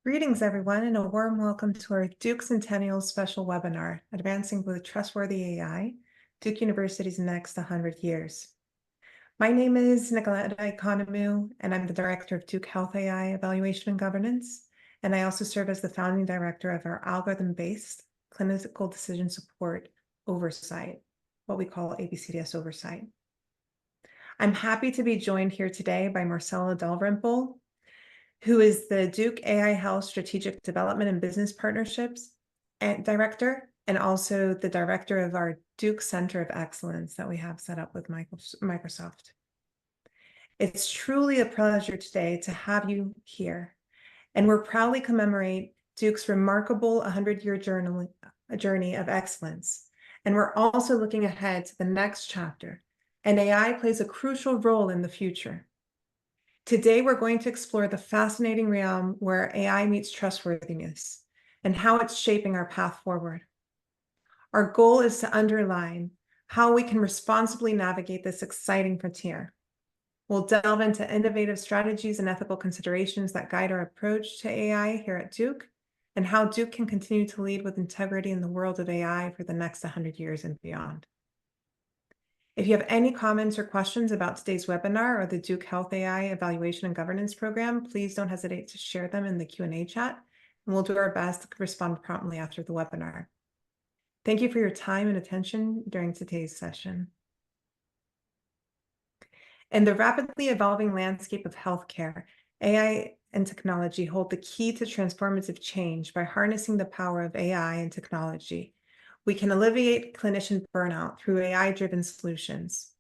Greetings, everyone, and a warm welcome to our Duke Centennial special webinar, Advancing with Trustworthy AI, Duke University's Next 100 Years. My name is Nicoleta Economou, and I'm the Director of Duke Health AI Evaluation and Governance, and I also serve as the founding director of our algorithm-based clinical decision support oversight, what we call ABCDS Oversight. I'm happy to be joined here today by Marcella Dalrymple, who is the Duke AI Health Strategic Development and Business Partnerships Director, and also the Director of our Duke Center of Excellence that we have set up with Microsoft. It's truly a pleasure today to have you here, and we're proudly commemorate Duke's remarkable 100-year journey of excellence. And we're also looking ahead to the next chapter, and AI plays a crucial role in the future. Today, we're going to explore the fascinating realm where AI meets trustworthiness and how it's shaping our path forward. Our goal is to underline how we can responsibly navigate this exciting frontier. We'll delve into innovative strategies and ethical considerations that guide our approach to AI here at Duke, and how Duke can continue to lead with integrity in the world of AI for the next 100 years and beyond. If you have any comments or questions about today's webinar or the Duke Health AI Evaluation and Governance Program, please don't hesitate to share them in the Q&A chat, and we'll do our best to respond promptly after the webinar. Thank you for your time and attention during today's session. In the rapidly evolving landscape of healthcare, AI and technology hold the key to transformative change by harnessing the power of AI and technology. We can alleviate clinician burnout through AI-driven solutions.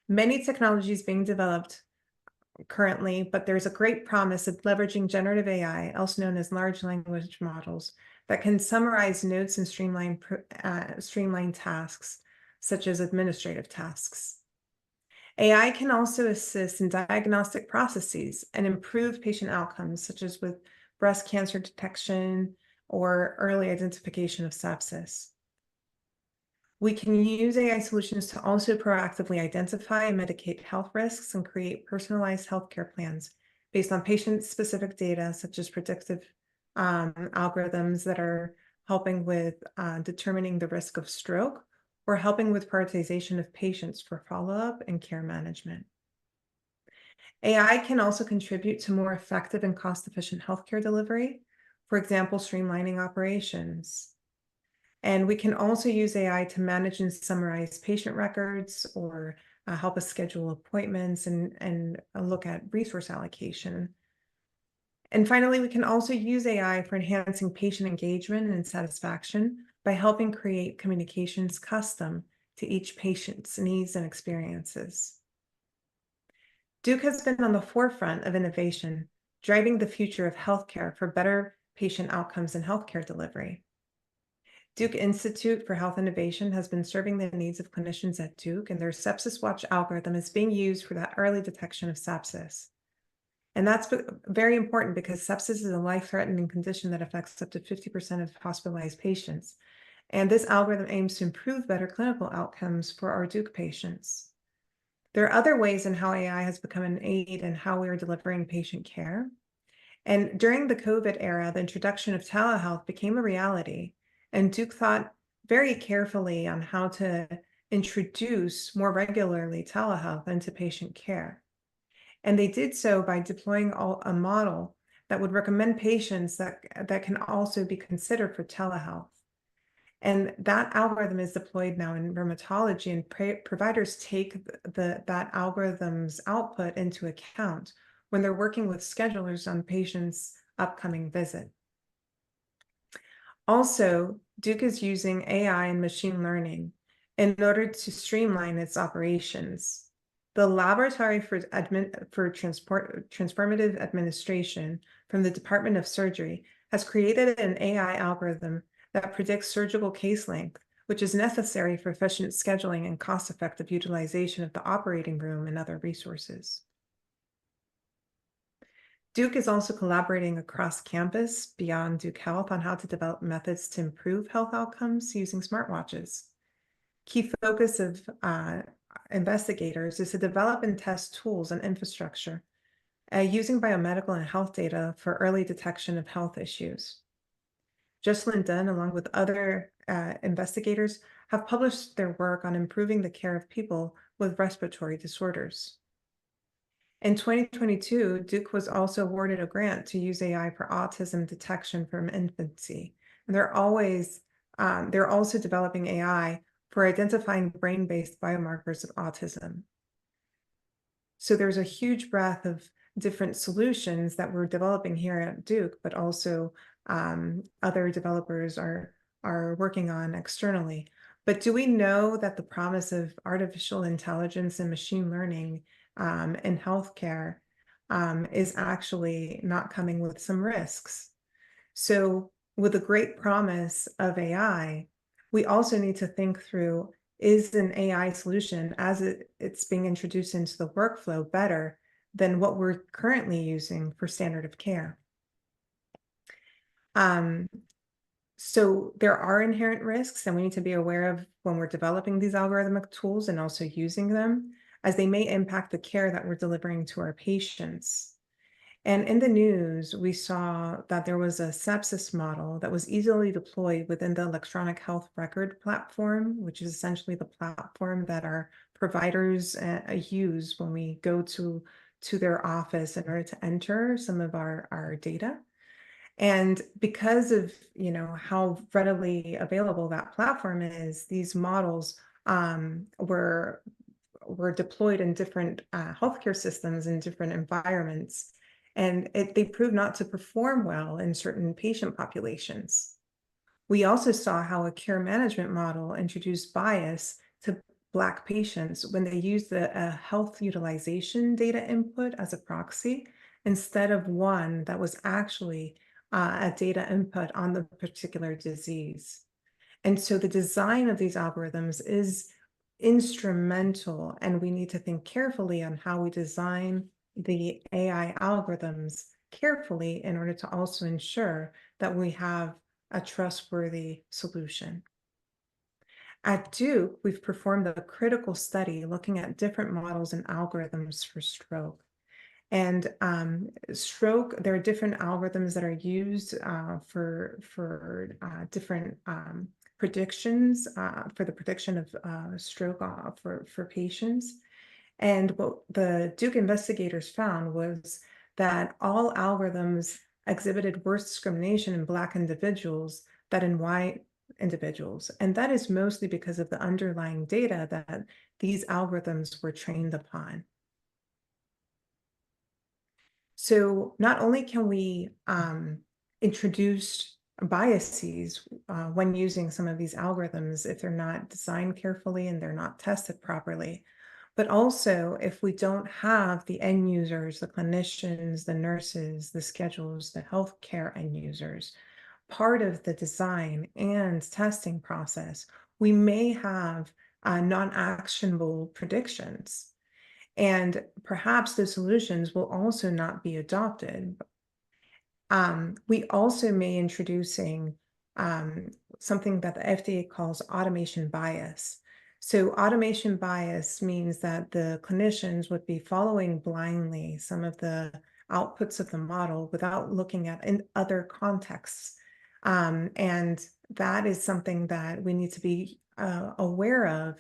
Many technologies being developed currently, but there's a great promise of leveraging generative AI, also known as large language models, that can summarize notes and streamline tasks, such as administrative tasks. AI can also assist in diagnostic processes and improve patient outcomes, such as with breast cancer detection or early identification of sepsis. We can use AI solutions to also proactively identify and mitigate health risks and create personalized healthcare plans based on patient-specific data, such as predictive algorithms that are helping with determining the risk of stroke or helping with prioritization of patients for follow-up and care management. AI can also contribute to more effective and cost-efficient healthcare delivery, for example, streamlining operations. And we can also use AI to manage and summarize patient records or help us schedule appointments and look at resource allocation. And finally, we can also use AI for enhancing patient engagement and satisfaction by helping create communications custom to each patient's needs and experiences. Duke has been on the forefront of innovation, driving the future of healthcare for better patient outcomes and healthcare delivery. Duke Institute for Health Innovation has been serving the needs of clinicians at Duke, and their Sepsis Watch algorithm is being used for that early detection of sepsis. And that's very important because sepsis is a life-threatening condition that affects up to 50% of hospitalized patients. And this algorithm aims to improve better clinical outcomes for our Duke patients. There are other ways in how AI has become an aid in how we are delivering patient care. And during the COVID era, the introduction of telehealth became a reality. And Duke thought very carefully on how to introduce more regularly telehealth into patient care. And they did so by deploying a model that would recommend patients that can also be considered for telehealth. And that algorithm is deployed now in rheumatology, and providers take that algorithm's output into account when they're working with schedulers on patients' upcoming visit. Also, Duke is using AI and machine learning in order to streamline its operations. The Laboratory for Transformative Administration from the Department of Surgery has created an AI algorithm that predicts surgical case length, which is necessary for efficient scheduling and cost-effective utilization of the operating room and other resources. Duke is also collaborating across campus beyond Duke Health on how to develop methods to improve health outcomes using smartwatches. Key focus of investigators is to develop and test tools and infrastructure using biomedical and health data for early detection of health issues. Jocelyn Dunn, along with other investigators, have published their work on improving the care of people with respiratory disorders. In 2022, Duke was also awarded a grant to use AI for autism detection from infancy. And they're also developing AI for identifying brain-based biomarkers of autism. So there's a huge breadth of different solutions that we're developing here at Duke, but also other developers are working on externally. But do we know that the promise of artificial intelligence and machine learning in healthcare is actually not coming with some risks? So with the great promise of AI, we also need to think through, is an AI solution as it's being introduced into the workflow better than what we're currently using for standard of care? So there are inherent risks, and we need to be aware of when we're developing these algorithmic tools and also using them, as they may impact the care that we're delivering to our patients. And in the news, we saw that there was a sepsis model that was easily deployed within the electronic health record platform, which is essentially the platform that our providers use when we go to their office in order to enter some of our data. And because of, how readily available that platform is, these models were deployed in different healthcare systems in different environments, and they proved not to perform well in certain patient populations. We also saw how a care management model introduced bias to Black patients when they used a health utilization data input as a proxy instead of one that was actually a data input on the particular disease. And so the design of these algorithms is instrumental, and we need to think carefully on how we design the AI algorithms carefully in order to also ensure that we have a trustworthy solution. At Duke, we've performed a critical study looking at different models and algorithms for stroke. And stroke, there are different algorithms that are used for different predictions for the prediction of stroke for patients. And what the Duke investigators found was that all algorithms exhibited worse discrimination in Black individuals than in white individuals. And that is mostly because of the underlying data that these algorithms were trained upon. So not only can we introduce biases when using some of these algorithms if they're not designed carefully and they're not tested properly, but also if we don't have the end users, the clinicians, the nurses, the schedules, the healthcare end users, part of the design and testing process, we may have non-actionable predictions. And perhaps the solutions will also not be adopted. We also may introducing something that the FDA calls automation bias. So automation bias means that the clinicians would be following blindly some of the outputs of the model without looking at in other contexts. And that is something that we need to be aware of,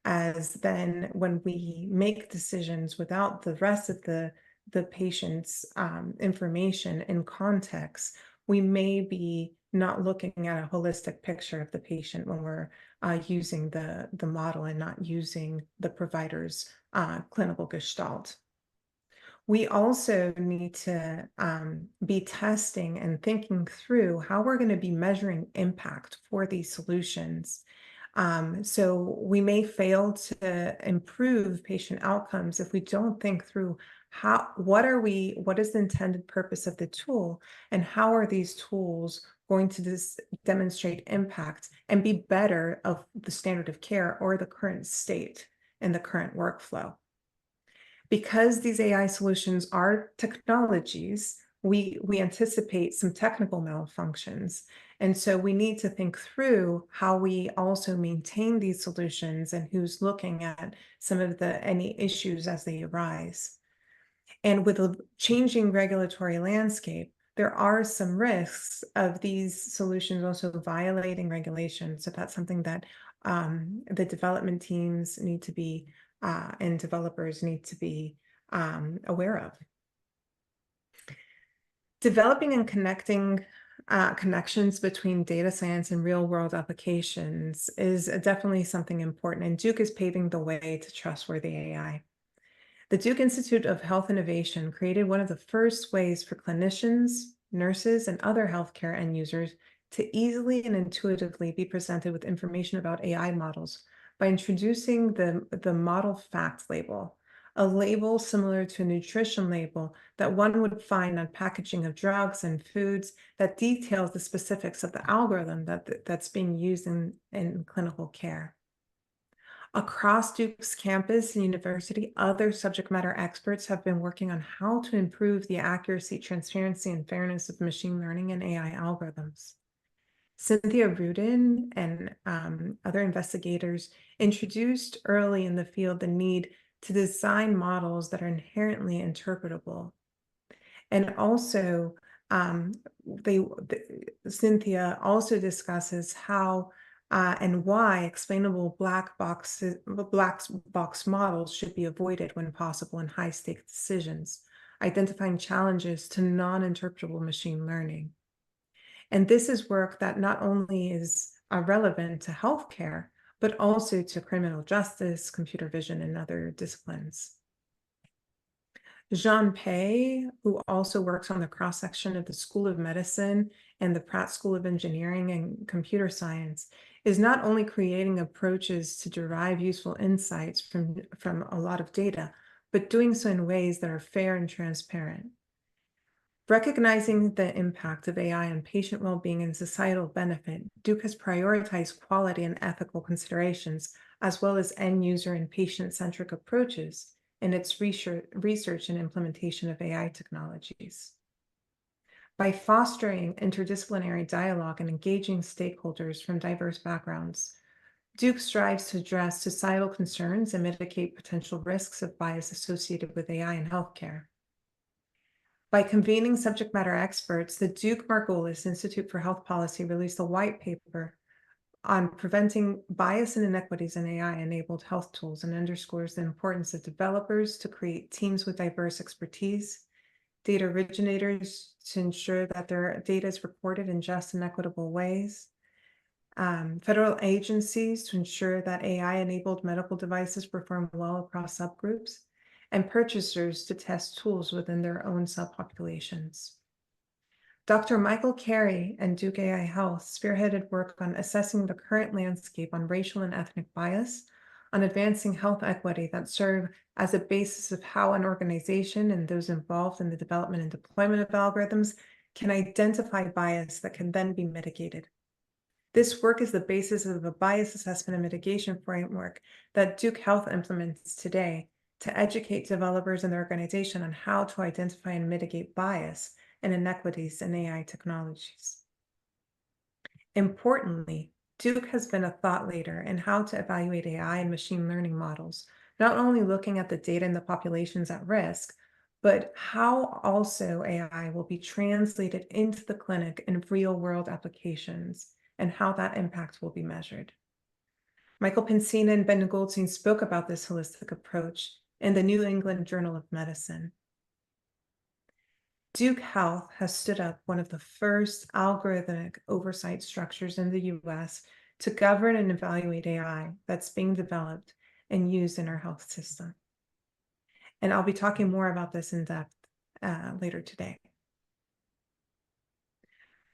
as then when we make decisions without the rest of the patient's information in context, we may be not looking at a holistic picture of the patient when we're using the model and not using the provider's clinical gestalt. We also need to be testing and thinking through how we're going to be measuring impact for these solutions. So we may fail to improve patient outcomes if we don't think through what is the intended purpose of the tool, and how are these tools going to demonstrate impact and be better of the standard of care or the current state in the current workflow. Because these AI solutions are technologies, we anticipate some technical malfunctions. And so we need to think through how we also maintain these solutions and who's looking at some of any issues as they arise. And with a changing regulatory landscape, there are some risks of these solutions also violating regulations. So that's something that the development teams need to be and developers need to be aware of. Developing and connecting connections between data science and real world applications is definitely something important, and Duke is paving the way to trustworthy AI. The Duke Institute of Health Innovation created one of the first ways for clinicians, nurses, and other healthcare end users to easily and intuitively be presented with information about AI models by introducing the model fact label, a label similar to a nutrition label that one would find on packaging of drugs and foods that details the specifics of the algorithm that's being used in clinical care. Across Duke's campus and university, other subject matter experts have been working on how to improve the accuracy, transparency, and fairness of machine learning and AI algorithms. Cynthia Rudin and other investigators introduced early in the field the need to design models that are inherently interpretable. And also, Cynthia also discusses how and why explainable black box models should be avoided when possible in high-stakes decisions, identifying challenges to non-interpretable machine learning. And this is work that not only is relevant to healthcare, but also to criminal justice, computer vision, and other disciplines. Jean Pei, who also works on the cross-section of the School of Medicine and the Pratt School of Engineering and Computer Science, is not only creating approaches to derive useful insights from a lot of data, but doing so in ways that are fair and transparent. Recognizing the impact of AI on patient well-being and societal benefit, Duke has prioritized quality and ethical considerations, as well as end-user and patient-centric approaches in its research and implementation of AI technologies. By fostering interdisciplinary dialogue and engaging stakeholders from diverse backgrounds, Duke strives to address societal concerns and mitigate potential risks of bias associated with AI in healthcare. By convening subject matter experts, the Duke Margolis Institute for Health Policy released a white paper on preventing bias and inequities in AI-enabled health tools and underscores the importance of developers to create teams with diverse expertise, data originators to ensure that their data is reported in just and equitable ways, federal agencies to ensure that AI-enabled medical devices perform well across subgroups, and purchasers to test tools within their own subpopulations. Dr. Michael Carey and Duke AI Health spearheaded work on assessing the current landscape on racial and ethnic bias, on advancing health equity that serve as a basis of how an organization and those involved in the development and deployment of algorithms can identify bias that can then be mitigated. This work is the basis of a bias assessment and mitigation framework that Duke Health implements today to educate developers and their organization on how to identify and mitigate bias and inequities in AI technologies. Importantly, Duke has been a thought leader in how to evaluate AI and machine learning models, not only looking at the data in the populations at risk, but how also AI will be translated into the clinic in real-world applications and how that impact will be measured. Michael Pincina and Ben Goldstein spoke about this holistic approach in the New England Journal of Medicine. Duke Health has stood up one of the first algorithmic oversight structures in the US to govern and evaluate AI that's being developed and used in our health system. And I'll be talking more about this in depth later today.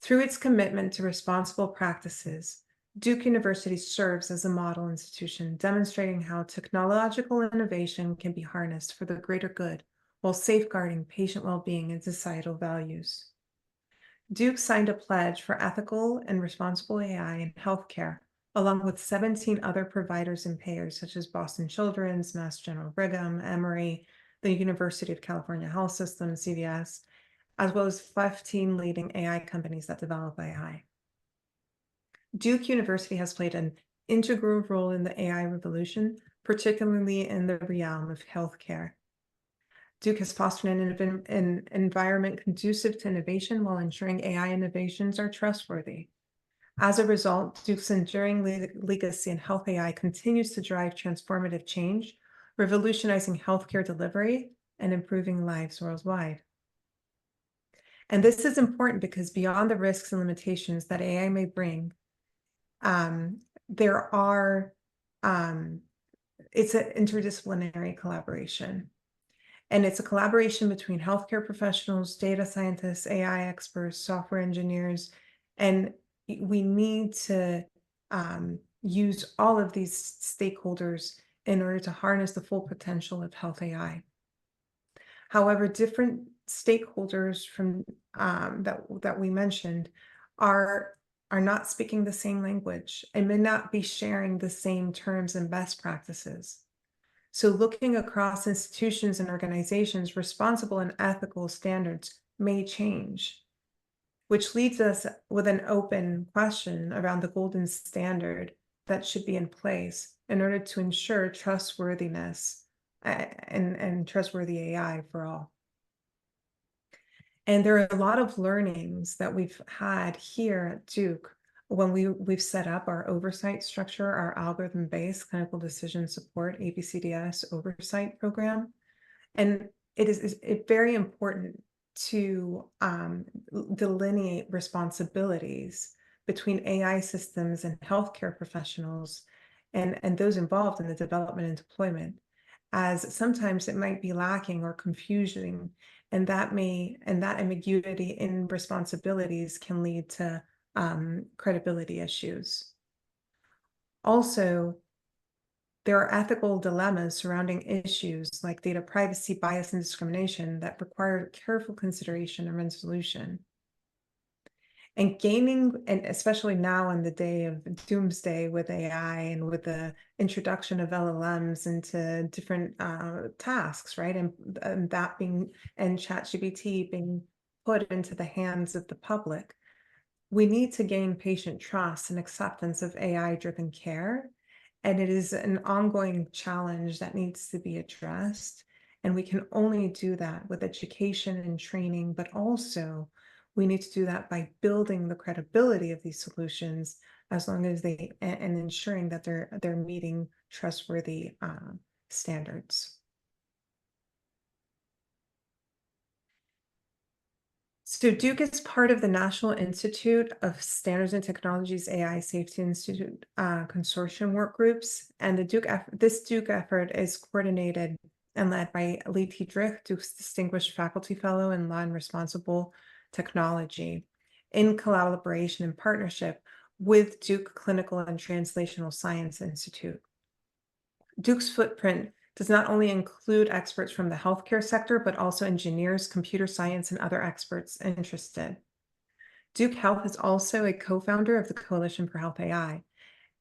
Through its commitment to responsible practices, Duke University serves as a model institution, demonstrating how technological innovation can be harnessed for the greater good while safeguarding patient well-being and societal values. Duke signed a pledge for ethical and responsible AI in healthcare, along with 17 other providers and payers such as Boston Children's, Mass General Brigham, Emory, the University of California Health System, CVS, as well as 15 leading AI companies that develop AI. Duke University has played an integral role in the AI revolution, particularly in the realm of healthcare. Duke has fostered an environment conducive to innovation while ensuring AI innovations are trustworthy. As a result, Duke's enduring legacy in health AI continues to drive transformative change, revolutionizing healthcare delivery and improving lives worldwide. And this is important because beyond the risks and limitations that AI may bring, there are, it's an interdisciplinary collaboration. And it's a collaboration between healthcare professionals, data scientists, AI experts, software engineers, and we need to use all of these stakeholders in order to harness the full potential of health AI. However, different stakeholders from that we mentioned are not speaking the same language and may not be sharing the same terms and best practices. So looking across institutions and organizations, responsible and ethical standards may change, which leads us with an open question around the golden standard that should be in place in order to ensure trustworthiness and trustworthy AI for all. And there are a lot of learnings that we've had here at Duke when we've set up our oversight structure, our algorithm-based clinical decision support ABCDS oversight program. And it is very important to delineate responsibilities between AI systems and healthcare professionals and those involved in the development and deployment, as sometimes it might be lacking or confusing, and that ambiguity in responsibilities can lead to credibility issues. Also, there are ethical dilemmas surrounding issues like data privacy, bias, and discrimination that require careful consideration and resolution. And especially now in the day of doomsday with AI and with the introduction of LLMs into different tasks, right? And ChatGPT being put into the hands of the public, we need to gain patient trust and acceptance of AI-driven care. And it is an ongoing challenge that needs to be addressed. And we can only do that with education and training, but also we need to do that by building the credibility of these solutions as long as and ensuring that they're meeting trustworthy standards. So Duke is part of the National Institute of Standards and Technologies AI Safety Institute consortium work groups, and this Duke effort is coordinated and led by Lee Tiedrich, Duke's Distinguished Faculty Fellow in Law and Responsible Technology, in collaboration and partnership with Duke Clinical and Translational Science Institute. Duke's footprint does not only include experts from the healthcare sector, but also engineers, computer science, and other experts interested. Duke Health is also a co-founder of the Coalition for Health AI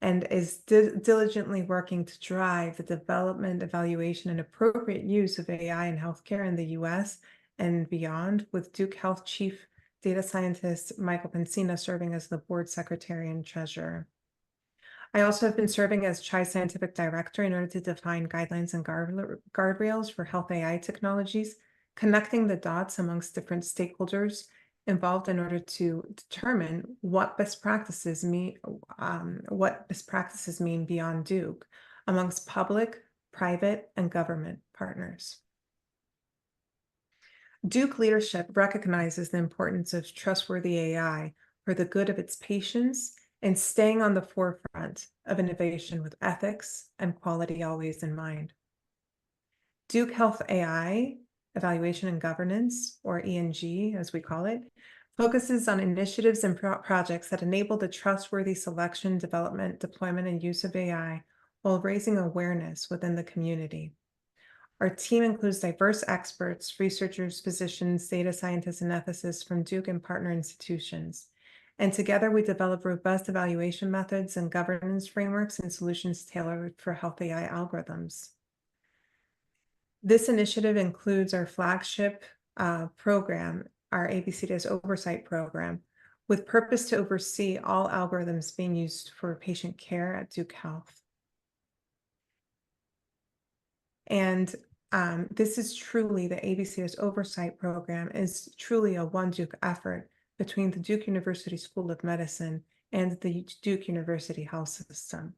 and is diligently working to drive the development, evaluation, and appropriate use of AI in healthcare in the US and beyond, with Duke Health Chief Data Scientist Michael Pensina serving as the board secretary and treasurer. I also have been serving as CHI Scientific Director in order to define guidelines and guardrails for health AI technologies, connecting the dots amongst different stakeholders involved in order to determine what best practices mean beyond Duke amongst public, private, and government partners. Duke leadership recognizes the importance of trustworthy AI for the good of its patients and staying on the forefront of innovation with ethics and quality always in mind. Duke Health AI, Evaluation and Governance, or ENG as we call it, focuses on initiatives and projects that enable the trustworthy selection, development, deployment, and use of AI while raising awareness within the community. Our team includes diverse experts, researchers, physicians, data scientists, and ethicists from Duke and partner institutions. And together we develop robust evaluation methods and governance frameworks and solutions tailored for health AI algorithms. This initiative includes our flagship program, our ABCDS Oversight Program, with purpose to oversee all algorithms being used for patient care at Duke Health. And this is truly the ABCDS Oversight Program is truly a One Duke effort between the Duke University School of Medicine and the Duke University Health System.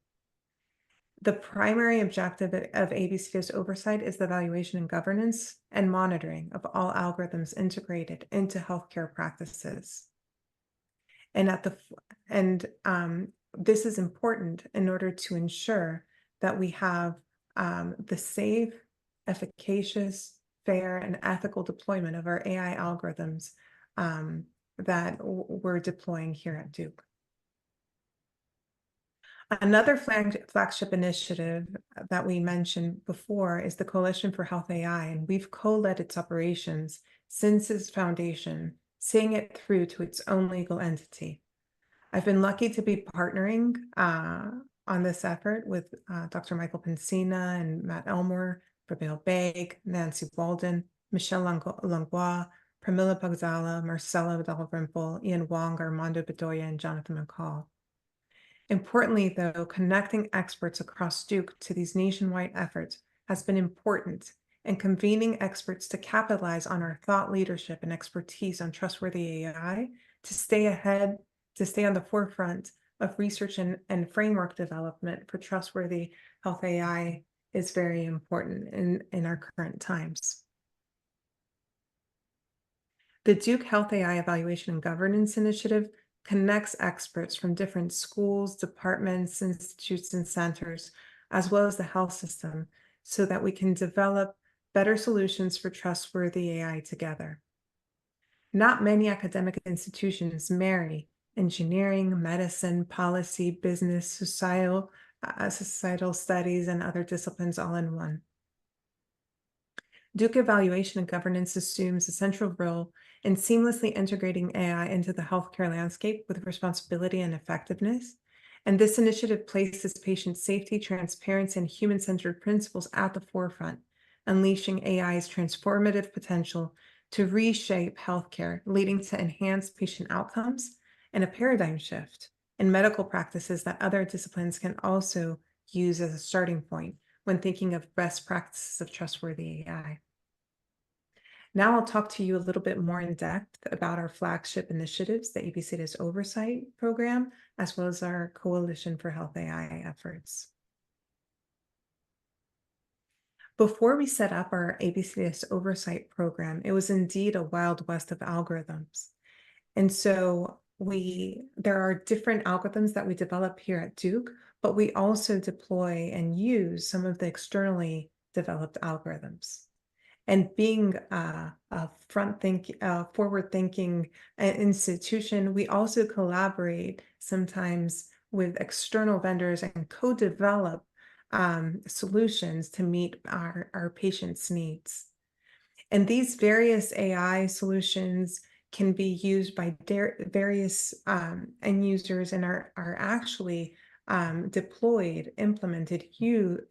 The primary objective of ABCDS oversight is the evaluation and governance and monitoring of all algorithms integrated into healthcare practices. And this is important in order to ensure that we have the safe, efficacious, fair, and ethical deployment of our AI algorithms that we're deploying here at Duke. Another flagship initiative that we mentioned before is the Coalition for Health AI, and we've co-led its operations since its foundation, seeing it through to its own legal entity. I've been lucky to be partnering on this effort with Dr. Michael Pincina and Matt Elmore, Prabeel Baig, Nancy Walden, Michelle Langlois, Pramila Pagzala, Marcella Dalrymple, Ian Wong, Armando Bedoya, and Jonathan McCall. Importantly, though, connecting experts across Duke to these nationwide efforts has been important, and convening experts to capitalize on our thought leadership and expertise on trustworthy AI to stay ahead, to stay on the forefront of research and framework development for trustworthy health AI is very important in our current times. The Duke Health AI Evaluation and Governance Initiative connects experts from different schools, departments, institutes, and centers, as well as the health system, so that we can develop better solutions for trustworthy AI together. Not many academic institutions marry engineering, medicine, policy, business, societal studies, and other disciplines all in one. Duke Evaluation and Governance assumes a central role in seamlessly integrating AI into the healthcare landscape with responsibility and effectiveness. And this initiative places patient safety, transparency, and human-centered principles at the forefront, unleashing AI's transformative potential to reshape healthcare, leading to enhanced patient outcomes and a paradigm shift in medical practices that other disciplines can also use as a starting point when thinking of best practices of trustworthy AI. Now I'll talk to you a little bit more in depth about our flagship initiatives, the ABCDS Oversight Program, as well as our Coalition for Health AI efforts. Before we set up our ABCDS Oversight Program, it was indeed a wild west of algorithms. And so there are different algorithms that we develop here at Duke, but we also deploy and use some of the externally developed algorithms. And being a forward-thinking institution, we also collaborate sometimes with external vendors and co-develop solutions to meet our patients' needs. And these various AI solutions can be used by various end users and are actually deployed, implemented,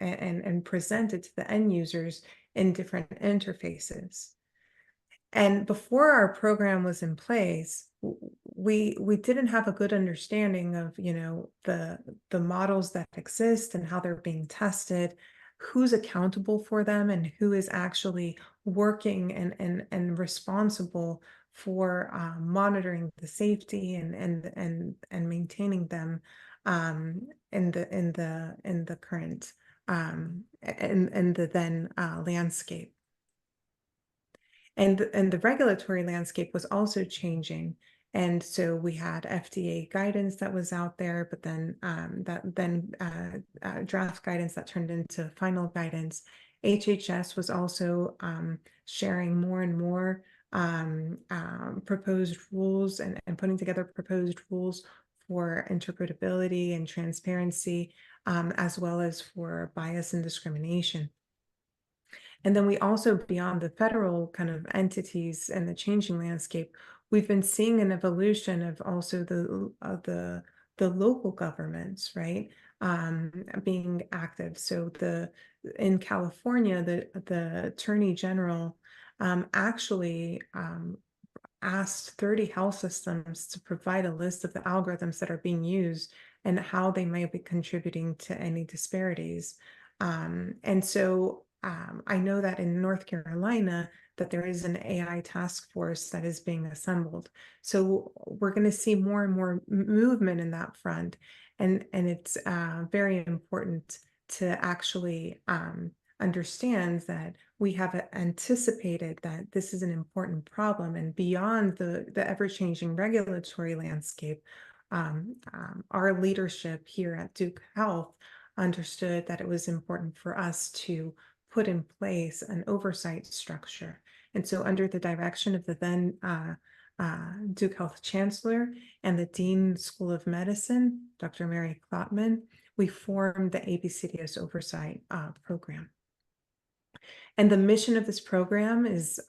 and presented to the end users in different interfaces. And before our program was in place, we didn't have a good understanding of, the models that exist and how they're being tested, who's accountable for them, and who is actually working and responsible for monitoring the safety and maintaining them in the current in the then landscape. And the regulatory landscape was also changing. And so we had FDA guidance that was out there, but then draft guidance that turned into final guidance. HHS was also sharing more and more proposed rules and putting together proposed rules for interpretability and transparency, as well as for bias and discrimination. And then we also, beyond the federal kind of entities and the changing landscape, we've been seeing an evolution of also the local governments, right, being active. So in California, the Attorney General actually asked 30 health systems to provide a list of the algorithms that are being used and how they might be contributing to any disparities. And so I know that in North Carolina that there is an AI task force that is being assembled. So we're going to see more and more movement in that front. And it's very important to actually understand that we have anticipated that this is an important problem, and beyond the ever-changing regulatory landscape, our leadership here at Duke Health understood that it was important for us to put in place an oversight structure. And so under the direction of the then Duke Health Chancellor and the Dean School of Medicine, Dr. Mary Klotman, we formed the ABCDS Oversight Program. And the mission of this program is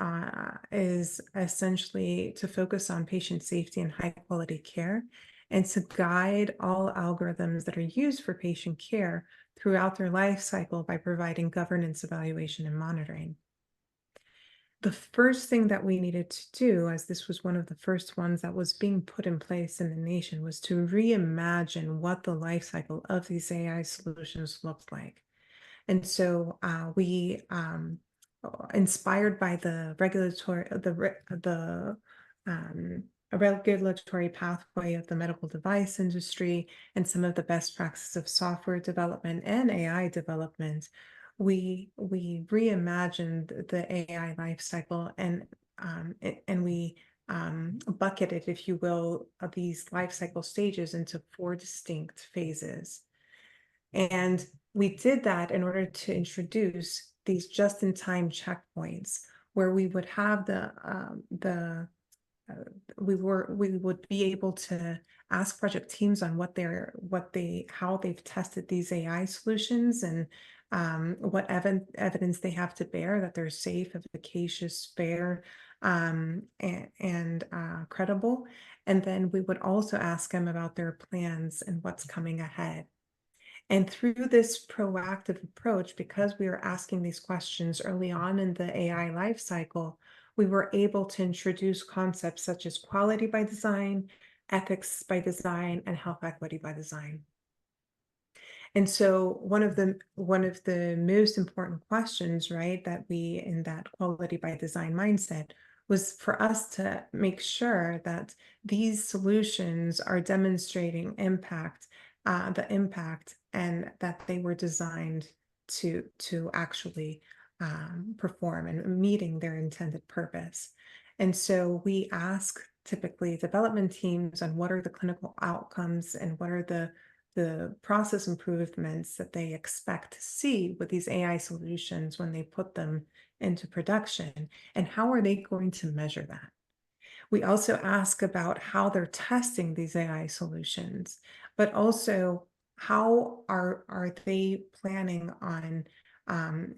essentially to focus on patient safety and high quality care, and to guide all algorithms that are used for patient care throughout their life cycle by providing governance, evaluation, and monitoring. The first thing that we needed to do, as this was one of the first ones that was being put in place in the nation, was to reimagine what the life cycle of these AI solutions looked like. And so we, inspired by the regulatory pathway of the medical device industry and some of the best practices of software development and AI development, we reimagined the AI life cycle, and we bucketed, if you will, of these life cycle stages into 4 distinct phases. And we did that in order to introduce these just-in-time checkpoints where we would have we would be able to ask project teams on how they've tested these AI solutions, and what evidence they have to bear that they're safe, efficacious, fair, and credible. And then we would also ask them about their plans and what's coming ahead. And through this proactive approach, because we were asking these questions early on in the AI life cycle, we were able to introduce concepts such as quality by design, ethics by design, and health equity by design. And so one of the most important questions, right, that we, in that quality by design mindset, was for us to make sure that these solutions are demonstrating the impact, and that they were designed to actually perform and meeting their intended purpose. And so we ask typically development teams on what are the clinical outcomes and what are the process improvements that they expect to see with these AI solutions when they put them into production, and how are they going to measure that? We also ask about how they're testing these AI solutions, but also how are they planning on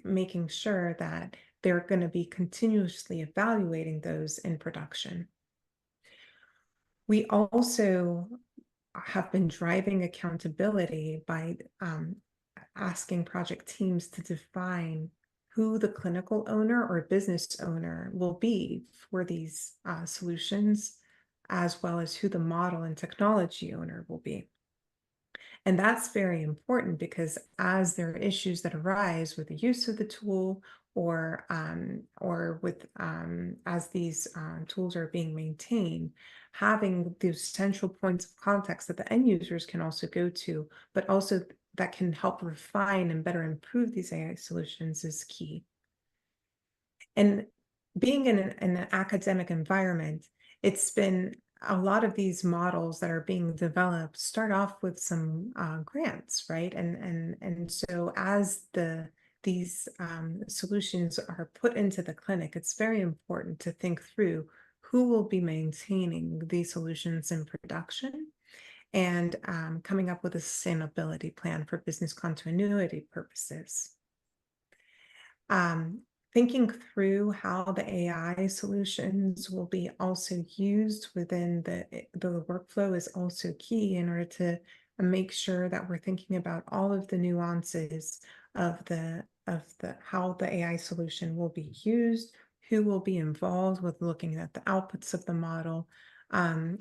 making sure that they're going to be continuously evaluating those in production. We also have been driving accountability by asking project teams to define who the clinical owner or business owner will be for these solutions, as well as who the model and technology owner will be. And that's very important, because as there are issues that arise with the use of the tool, or with as these tools are being maintained, having those central points of context that the end users can also go to, but also that can help refine and better improve these AI solutions, is key. And being in an academic environment, it's been a lot of these models that are being developed start off with some grants, right? And so as these solutions are put into the clinic, it's very important to think through who will be maintaining these solutions in production, and coming up with a sustainability plan for business continuity purposes. Thinking through how the AI solutions will be also used within the workflow is also key, in order to make sure that we're thinking about all of the nuances of how the AI solution will be used, who will be involved with looking at the outputs of the model,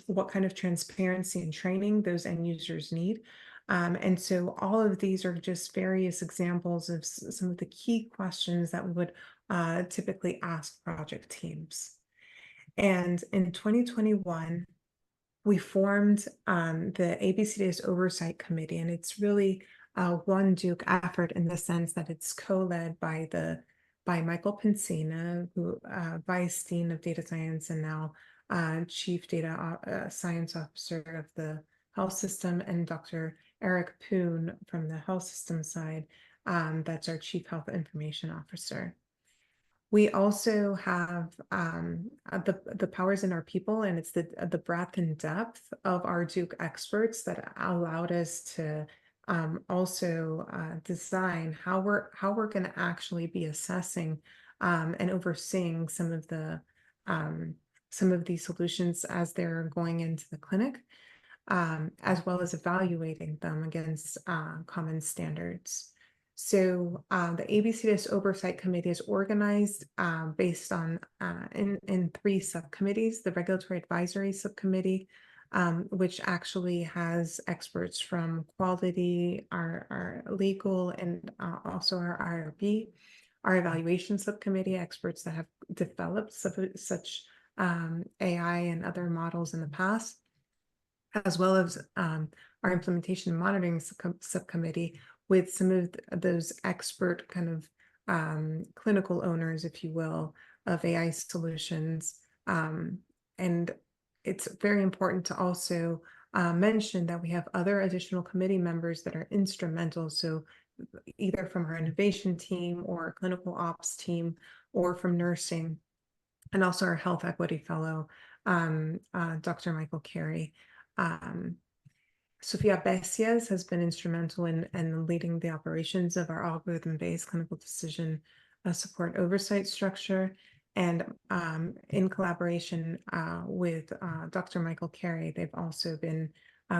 what kind of transparency and training those end users need. And so all of these are just various examples of some of the key questions that we would typically ask project teams. And in 2021, we formed the ABCDS Oversight Committee, and it's really one Duke effort in the sense that it's co-led by Michael Pincina, who Vice Dean of Data Science and now Chief Data Science Officer of the Health System, and Dr. Eric Poon from the Health System side, that's our Chief Health Information Officer. We also have the powers in our people, and it's the breadth and depth of our Duke experts that allowed us to also design how we're going to actually be assessing and overseeing some of these solutions as they're going into the clinic, as well as evaluating them against common standards. So the ABCDS Oversight Committee is organized based on in 3 subcommittees: the Regulatory Advisory Subcommittee, which actually has experts from quality, our legal, and also our IRB; our Evaluation Subcommittee, experts that have developed such AI and other models in the past; as well as our Implementation and Monitoring Subcommittee, with some of those expert kind of clinical owners, if you will, of AI solutions. And it's very important to also mention that we have other additional committee members that are instrumental. So either from our innovation team or clinical ops team or from nursing, and also our health equity fellow, Dr. Michael Carey. Sophia Bessias has been instrumental in leading the operations of our algorithm-based clinical decision support oversight structure. And in collaboration with Dr. Michael Carey, they've also been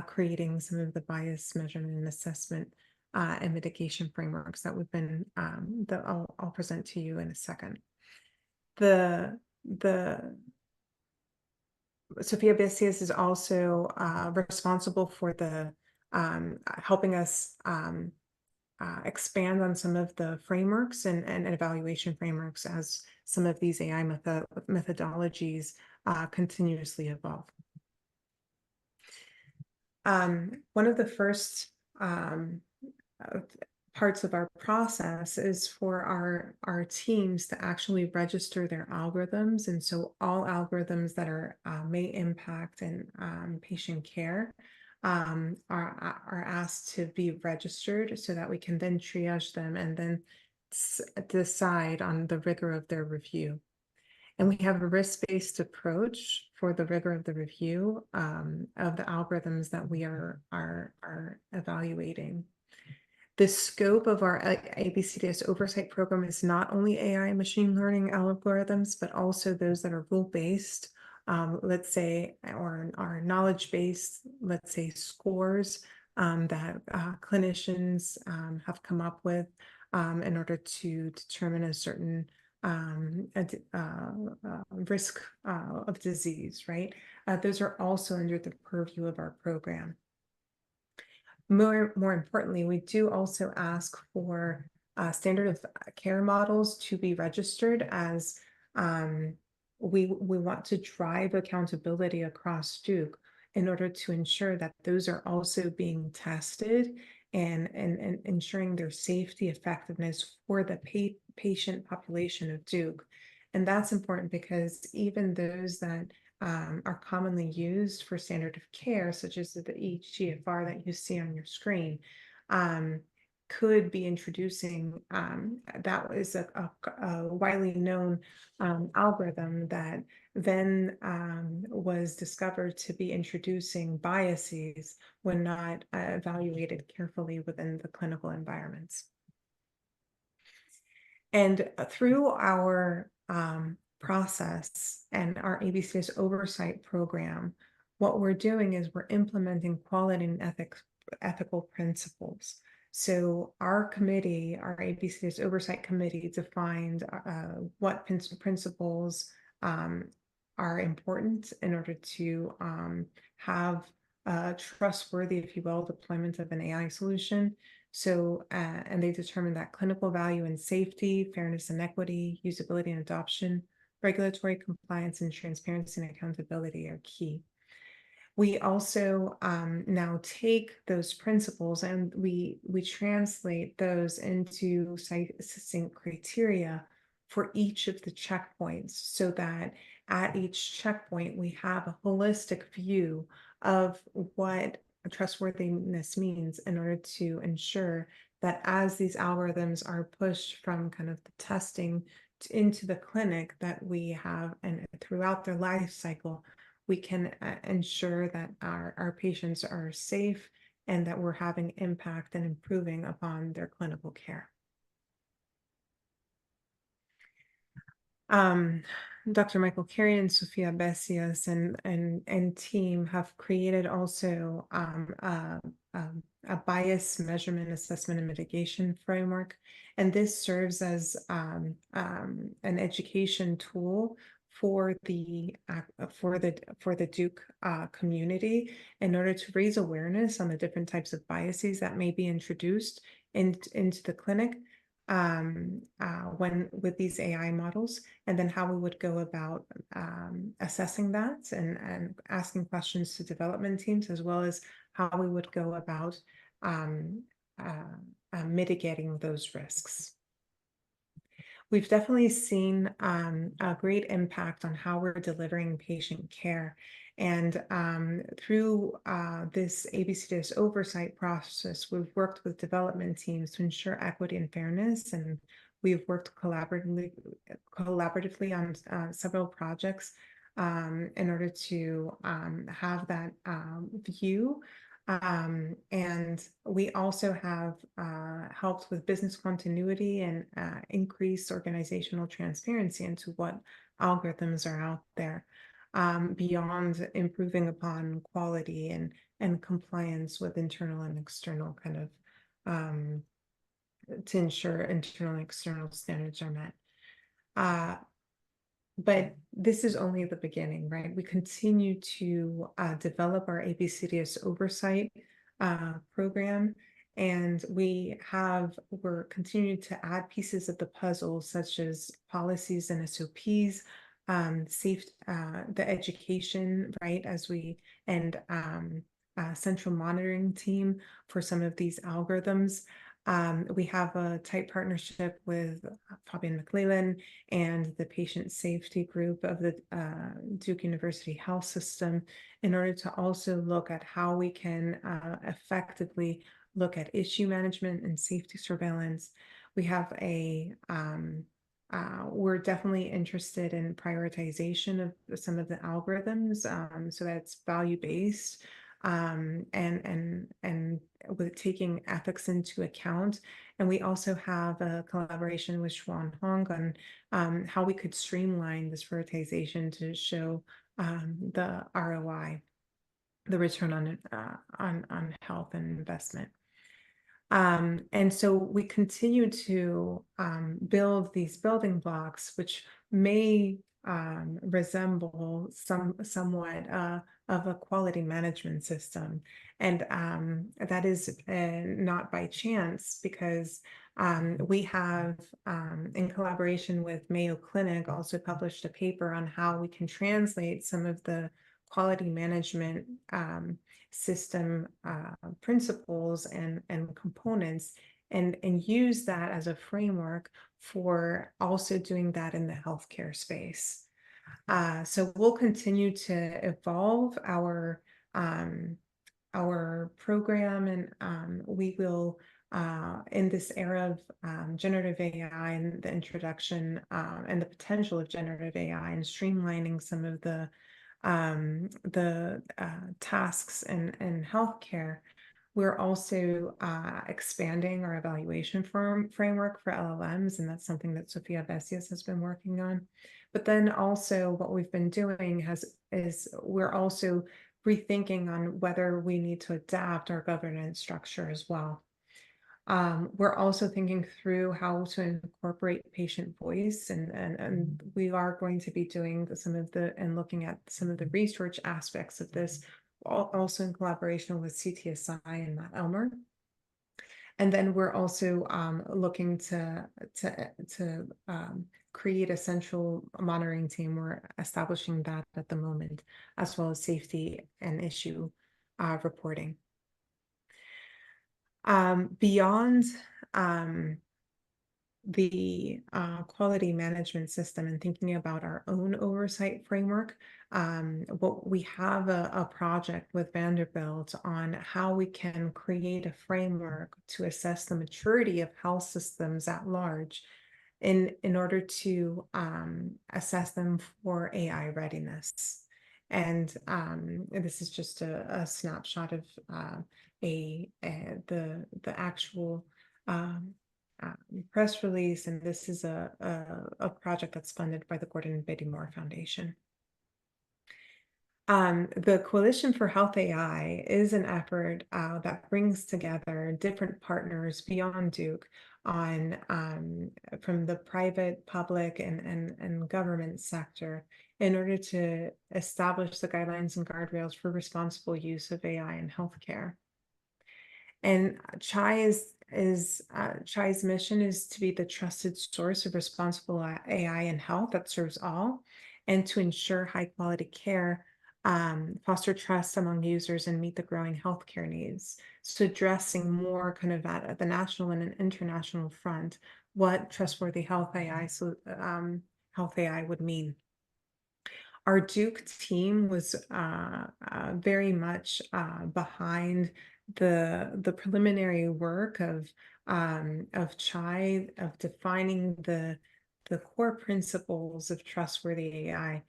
creating some of the bias measurement and assessment and mitigation frameworks that we've been that I'll present to you in a second. Sophia Bessias is also responsible for the helping us expand on some of the frameworks and evaluation frameworks as some of these AI methodologies continuously evolve. One of the first parts of our process is for our teams to actually register their algorithms. And so all algorithms that are may impact and patient care are asked to be registered so that we can then triage them and then decide on the rigor of their review. And we have a risk-based approach for the rigor of the review of the algorithms that we are evaluating. The scope of our ABCDS oversight program is not only AI and machine learning algorithms, but also those that are rule-based, let's say, or are knowledge-based, let's say, scores that clinicians have come up with in order to determine a certain risk of disease, right? Those are also under the purview of our program. More importantly, we do also ask for standard of care models to be registered, as we want to drive accountability across Duke in order to ensure that those are also being tested and ensuring their safety, effectiveness for the patient population of Duke. And that's important because even those that are commonly used for standard of care, such as the eGFR that you see on your screen, could be introducing, that is a widely known algorithm that then was discovered to be introducing biases when not evaluated carefully within the clinical environments. And through our process and our ABCDS oversight program, what we're doing is we're implementing quality and ethical principles. So our committee, our ABCDS Oversight Committee, defined what principles are important in order to have trustworthy, if you will, deployment of an AI solution. So, and they determined that clinical value and safety, fairness and equity, usability and adoption, regulatory compliance, and transparency and accountability are key. We also now take those principles and we translate those into succinct criteria for each of the checkpoints, so that at each checkpoint we have a holistic view of what trustworthiness means, in order to ensure that as these algorithms are pushed from kind of the testing into the clinic, that we have, and throughout their life cycle, we can ensure that our patients are safe and that we're having impact and improving upon their clinical care. Dr. Michael Carey and Sophia Besias and team have created also a bias measurement, assessment, and mitigation framework, and this serves as an education tool for the Duke community, in order to raise awareness on the different types of biases that may be introduced into the clinic when with these AI models, and then how we would go about assessing that and asking questions to development teams, as well as how we would go about mitigating those risks. We've definitely seen a great impact on how we're delivering patient care. And through this ABCDS oversight process, we've worked with development teams to ensure equity and fairness, and we've worked collaboratively on several projects in order to have that view. And we also have helped with business continuity and increased organizational transparency into what algorithms are out there, beyond improving upon quality and compliance with internal and external kind of to ensure internal and external standards are met. But this is only the beginning, right? We continue to develop our ABCDS oversight program, and we're continuing to add pieces of the puzzle, such as policies and SOPs, the education, right? And central monitoring team for some of these algorithms. We have a tight partnership with Fabian McClellan and the patient safety group of the Duke University Health System, in order to also look at how we can effectively look at issue management and safety surveillance. We have we're definitely interested in prioritization of some of the algorithms, so that it's value-based. And with taking ethics into account. And we also have a collaboration with Xuan Hong on how we could streamline this prioritization to show the ROI, the return on health and investment. And so we continue to build these building blocks, which may resemble somewhat of a quality management system. And that is not by chance, because we have, in collaboration with Mayo Clinic, also published a paper on how we can translate some of the quality management system principles and components, and use that as a framework for also doing that in the healthcare space. So we'll continue to evolve our program, and we will, in this era of generative AI and the introduction and the potential of generative AI and streamlining some of the tasks in healthcare, we're also expanding our evaluation framework for LLMs, and that's something that Sophia Besias has been working on. But then also what we've been doing is we're also rethinking on whether we need to adapt our governance structure as well. We're also thinking through how to incorporate patient voice, and we are going to be doing looking at some of the research aspects of this also in collaboration with CTSI and Matt Elmer. And then we're also looking to create a central monitoring team. We're establishing that at the moment, as well as safety and issue reporting. Beyond the quality management system and thinking about our own oversight framework, what we have a project with Vanderbilt on how we can create a framework to assess the maturity of health systems at large in order to assess them for AI readiness. And this is just a snapshot of the actual press release, and this is a project that's funded by the Gordon and Betty Moore Foundation. The Coalition for Health AI is an effort that brings together different partners beyond Duke on from the private, public, and government sector in order to establish the guidelines and guardrails for responsible use of AI in healthcare. And CHAI's mission is to be the trusted source of responsible AI in health that serves all, and to ensure high quality care, foster trust among users, and meet the growing healthcare needs. So addressing more kind of at the national and an international front, what trustworthy health AI would mean. Our Duke team was very much behind the preliminary work of CHAI, of defining the core principles of trustworthy AI,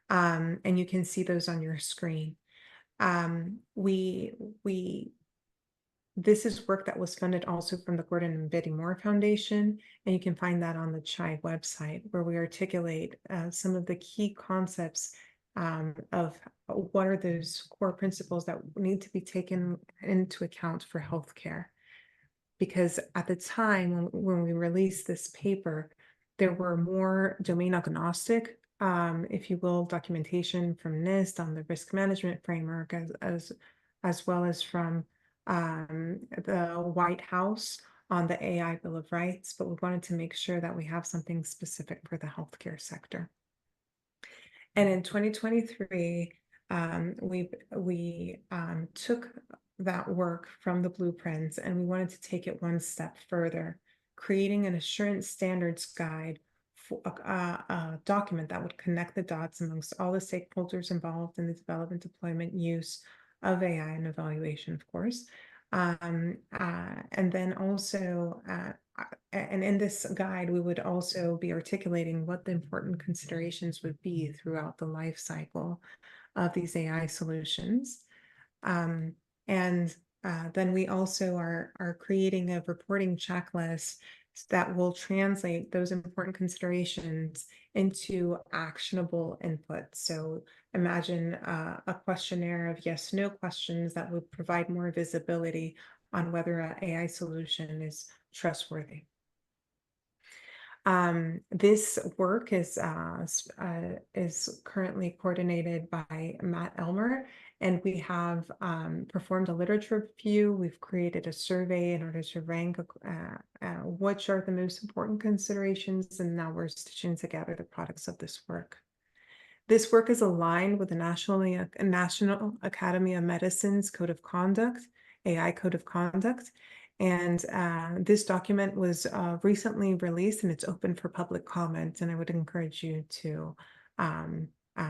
and you can see those on your screen. This is work that was funded also from the Gordon and Betty Moore Foundation, and you can find that on the CHAI website, where we articulate some of the key concepts of what are those core principles that need to be taken into account for healthcare. Because at the time when we released this paper, there were more domain agnostic, if you will, documentation from NIST on the risk management framework, as well as from the White House on the AI Bill of Rights, but we wanted to make sure that we have something specific for the healthcare sector. And in 2023, we took that work from the blueprints, and we wanted to take it one step further, creating an assurance standards guide, for a document that would connect the dots amongst all the stakeholders involved in the development, deployment, use of AI and evaluation, of course. And then also, and in this guide, we would also be articulating what the important considerations would be throughout the life cycle of these AI solutions. And then we also are creating a reporting checklist that will translate those important considerations into actionable input. So imagine a questionnaire of yes/no questions that would provide more visibility on whether an AI solution is trustworthy. This work is currently coordinated by Matt Elmer, and we have performed a literature review. We've created a survey in order to rank which are the most important considerations, and now we're stitching together the products of this work. This work is aligned with the National Academy of Medicine's Code of Conduct, AI Code of Conduct. And this document was recently released, and it's open for public comment. And I would encourage you to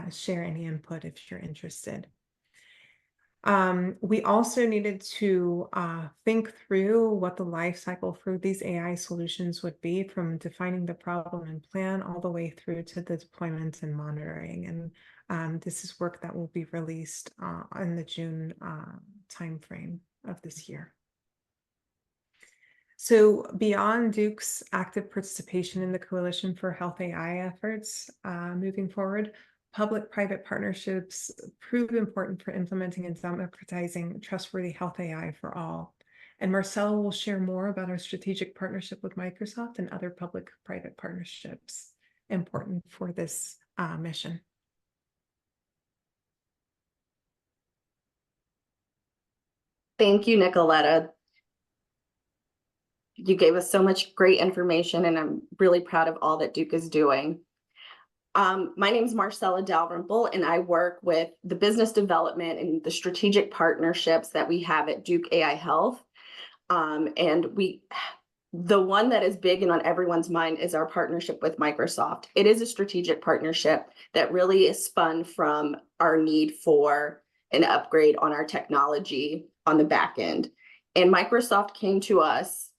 share any input if you're interested. We also needed to think through what the life cycle for these AI solutions would be, from defining the problem and plan all the way through to the deployment and monitoring. And this is work that will be released in the June timeframe of this year. So beyond Duke's active participation in the Coalition for Health AI efforts, moving forward, public-private partnerships prove important for implementing and democratizing trustworthy health AI for all. And Marcelo will share more about our strategic partnership with Microsoft and other public-private partnerships important for this mission. Thank you, Nicoleta. You gave us so much great information, and I'm really proud of all that Duke is doing. My name is Marcella Dalrymple, and I work with the business development and the strategic partnerships that we have at Duke AI Health. The one that is big and on everyone's mind is our partnership with Microsoft. It is a strategic partnership that really is spun from our need for an upgrade on our technology on the back end. And Microsoft came to us,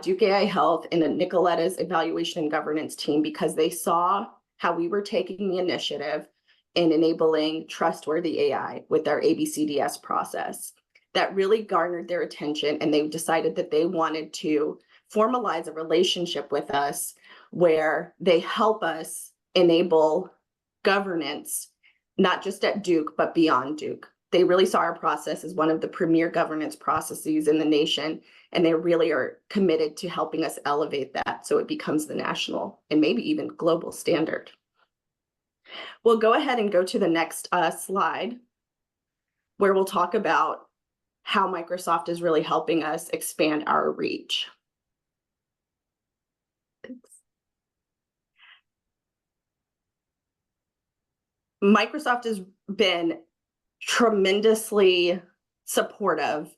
Duke AI Health, and the Nicoleta's evaluation and governance team, because they saw how we were taking the initiative in enabling trustworthy AI with our ABCDS process. That really garnered their attention, and they decided that they wanted to formalize a relationship with us where they help us enable governance, not just at Duke, but beyond Duke. They really saw our process as one of the premier governance processes in the nation, and they really are committed to helping us elevate that so it becomes the national and maybe even global standard. We'll go ahead and go to the next slide, where we'll talk about how Microsoft is really helping us expand our reach. Microsoft has been tremendously supportive,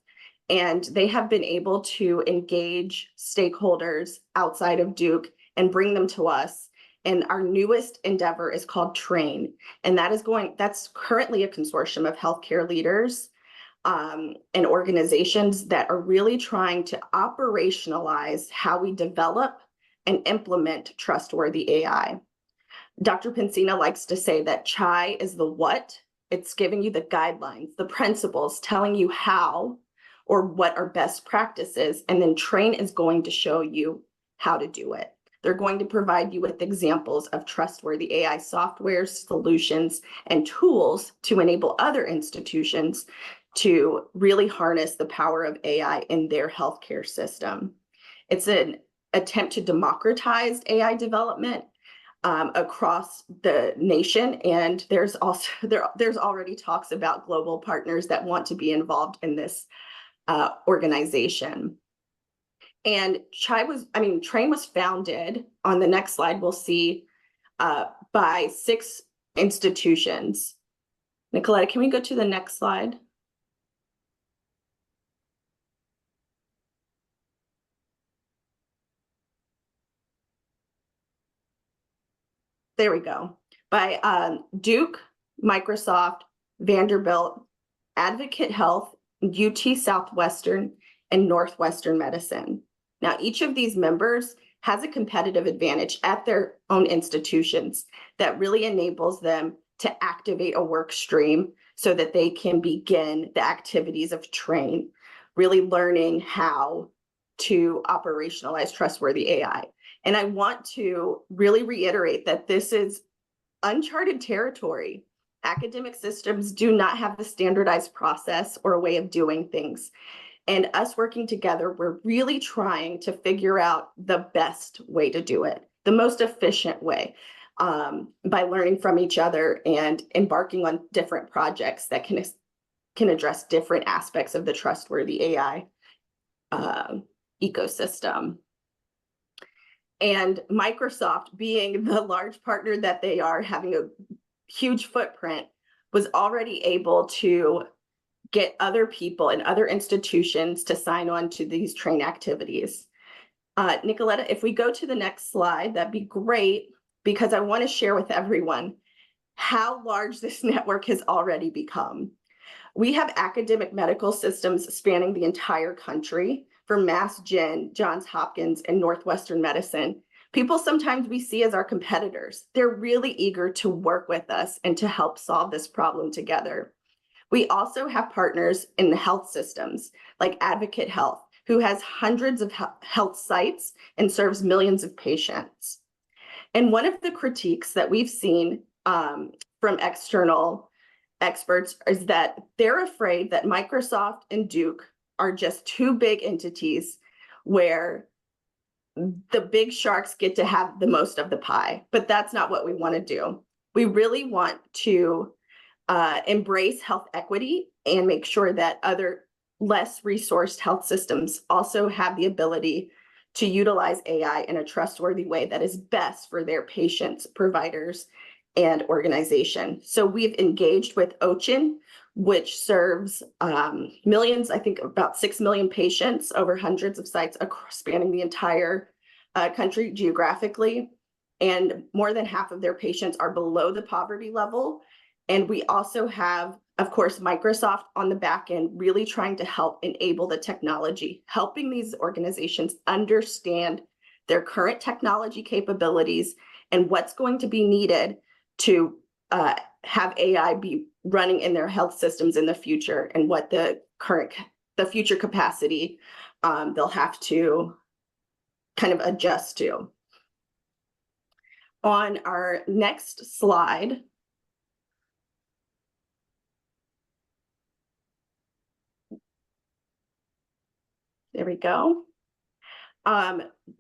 and they have been able to engage stakeholders outside of Duke and bring them to us. And our newest endeavor is called Train, and that's currently a consortium of healthcare leaders and organizations that are really trying to operationalize how we develop and implement trustworthy AI. Dr. Pensina likes to say that CHAI is the what. It's giving you the guidelines, the principles, telling you how or what are best practices, and then Train is going to show you how to do it. They're going to provide you with examples of trustworthy AI software, solutions, and tools to enable other institutions to really harness the power of AI in their healthcare system. It's an attempt to democratize AI development across the nation, and there's already talks about global partners that want to be involved in this organization. And Train was founded, on the next slide we'll see, by 6 institutions. Nicoleta, can we go to the next slide? There we go. By Duke, Microsoft, Vanderbilt, Advocate Health, UT Southwestern, and Northwestern Medicine. Now, each of these members has a competitive advantage at their own institutions that really enables them to activate a work stream so that they can begin the activities of Train, really learning how to operationalize trustworthy AI. And I want to really reiterate that this is uncharted territory. Academic systems do not have a standardized process or a way of doing things. And us working together, we're really trying to figure out the best way to do it, the most efficient way, by learning from each other and embarking on different projects that can address different aspects of the trustworthy AI ecosystem. And Microsoft, being the large partner that they are, having a huge footprint, was already able to get other people and other institutions to sign on to these Train activities. Nicoleta, if we go to the next slide, that'd be great, because I want to share with everyone how large this network has already become. We have academic medical systems spanning the entire country, from Mass Gen, Johns Hopkins, and Northwestern Medicine. People sometimes we see as our competitors. They're really eager to work with us and to help solve this problem together. We also have partners in the health systems, like Advocate Health, who has hundreds of health sites and serves millions of patients. And one of the critiques that we've seen from external experts is that they're afraid that Microsoft and Duke are just 2 big entities where the big sharks get to have the most of the pie. But that's not what we want to do. We really want to embrace health equity and make sure that other less resourced health systems also have the ability to utilize AI in a trustworthy way that is best for their patients, providers, and organization. So we've engaged with OCHIN, which serves millions, I think about 6 million patients over hundreds of sites across, spanning the entire country geographically. And more than half of their patients are below the poverty level. And we also have, of course, Microsoft on the back end, really trying to help enable the technology, helping these organizations understand their current technology capabilities and what's going to be needed to have AI be running in their health systems in the future, and what the future capacity they'll have to kind of adjust to. On our next slide, there we go.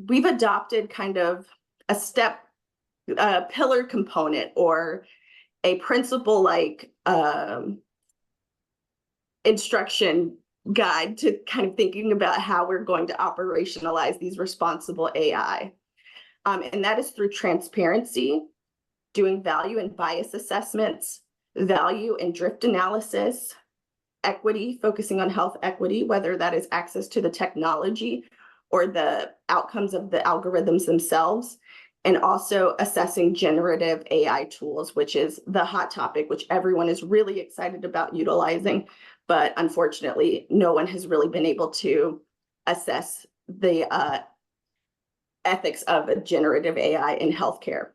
We've adopted kind of a pillar component, or a principle like instruction guide to kind of thinking about how we're going to operationalize these responsible AI. And that is through transparency, doing value and bias assessments, value and drift analysis, equity, focusing on health equity, whether that is access to the technology or the outcomes of the algorithms themselves, and also assessing generative AI tools, which is the hot topic, which everyone is really excited about utilizing, but unfortunately, no one has really been able to assess the ethics of a generative AI in healthcare.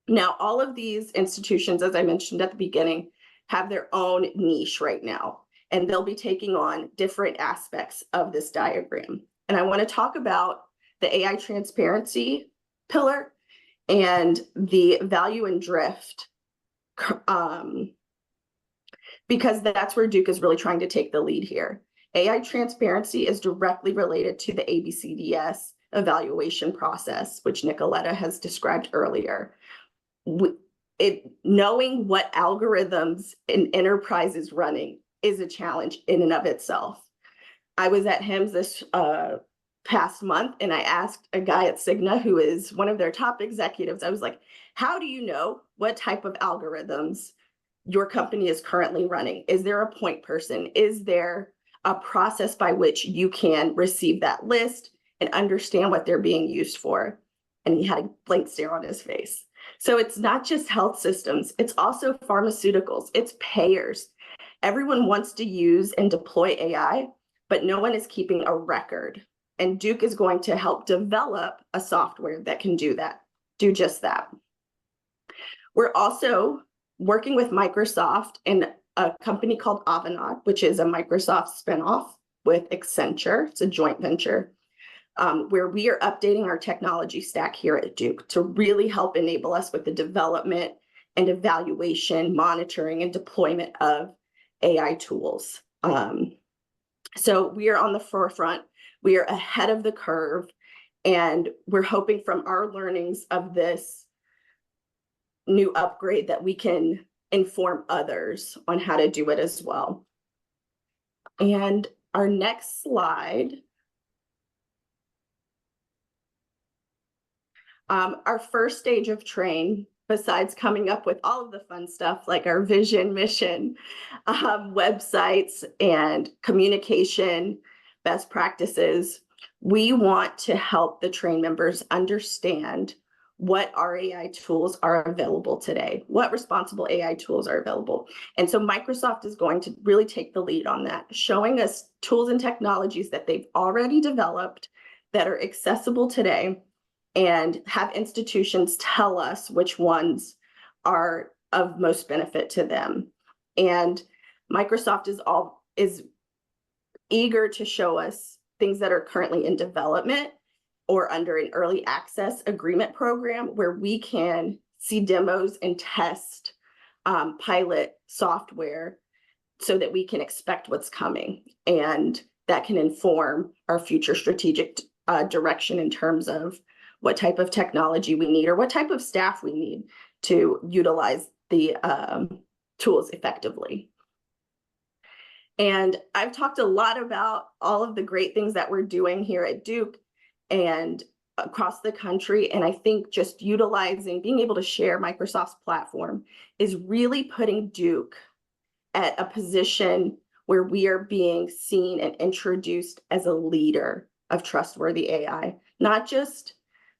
Now, all of these institutions, as I mentioned at the beginning, have their own niche right now, and they'll be taking on different aspects of this diagram. And I want to talk about the AI transparency pillar and the value and drift, because that's where Duke is really trying to take the lead here. AI transparency is directly related to the ABCDS evaluation process, which Nicoleta has described earlier. Knowing what algorithms an enterprise is running is a challenge in and of itself. I was at HIMSS this past month, and I asked a guy at Cigna, who is one of their top executives, I was like, how do you know what type of algorithms your company is currently running? Is there a point person? Is there a process by which you can receive that list and understand what they're being used for? And he had a blank stare on his face. So it's not just health systems, it's also pharmaceuticals, it's payers. Everyone wants to use and deploy AI, but no one is keeping a record. And Duke is going to help develop a software that can do just that. We're also working with Microsoft and a company called Avanade, which is a Microsoft spinoff with Accenture. It's a joint venture, where we are updating our technology stack here at Duke to really help enable us with the development and evaluation, monitoring, and deployment of AI tools. So we are on the forefront. We are ahead of the curve, and we're hoping from our learnings of this new upgrade that we can inform others on how to do it as well. And our next slide, our first stage of train, besides coming up with all of the fun stuff like our vision, mission, websites, and communication best practices, we want to help the train members understand what our AI tools are available today, what responsible AI tools are available. And so Microsoft is going to really take the lead on that, showing us tools and technologies that they've already developed that are accessible today, and have institutions tell us which ones are of most benefit to them. And Microsoft is eager to show us things that are currently in development or under an early access agreement program, where we can see demos and test pilot software so that we can expect what's coming. And that can inform our future strategic direction in terms of what type of technology we need or what type of staff we need to utilize the tools effectively. And I've talked a lot about all of the great things that we're doing here at Duke and across the country. And I think just utilizing, being able to share Microsoft's platform is really putting Duke at a position where we are being seen and introduced as a leader of trustworthy AI, not just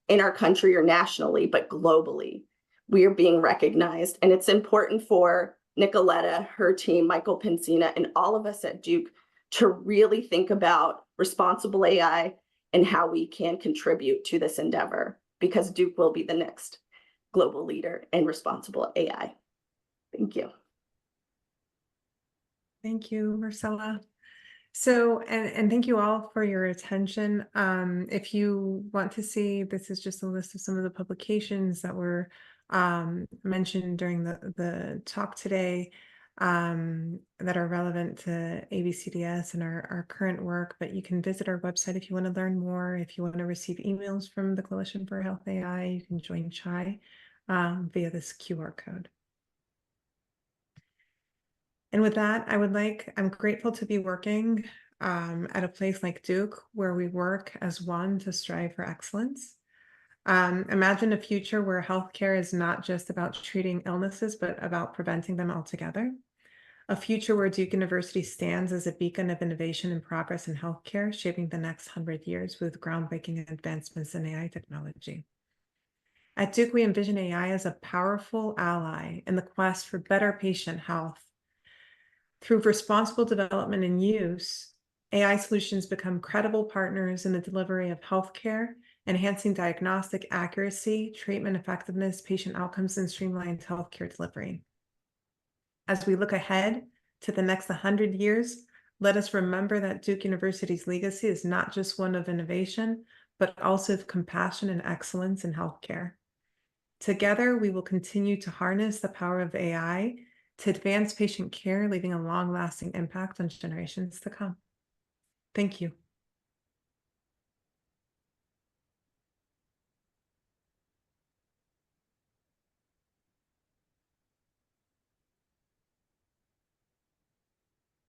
in our country or nationally, but globally. We are being recognized. And it's important for Nicoleta, her team, Michael Pincina, and all of us at Duke to really think about responsible AI and how we can contribute to this endeavor, because Duke will be the next global leader in responsible AI. Thank you. Thank you, Marcella. So, and thank you all for your attention. If you want to see, this is just a list of some of the publications that were mentioned during the talk today that are relevant to ABCDS and our current work, but you can visit our website if you want to learn more. If you want to receive emails from the Coalition for Health AI, you can join CHAI via this QR code. And with that, I'm grateful to be working at a place like Duke, where we work as one to strive for excellence. Imagine a future where healthcare is not just about treating illnesses, but about preventing them altogether. A future where Duke University stands as a beacon of innovation and progress in healthcare, shaping the next 100 years with groundbreaking advancements in AI technology. At Duke, we envision AI as a powerful ally in the quest for better patient health. Through responsible development and use, AI solutions become credible partners in the delivery of healthcare, enhancing diagnostic accuracy, treatment effectiveness, patient outcomes, and streamlined healthcare delivery. As we look ahead to the next 100 years, let us remember that Duke University's legacy is not just one of innovation, but also of compassion and excellence in healthcare. Together, we will continue to harness the power of AI to advance patient care, leaving a long-lasting impact on generations to come. Thank you.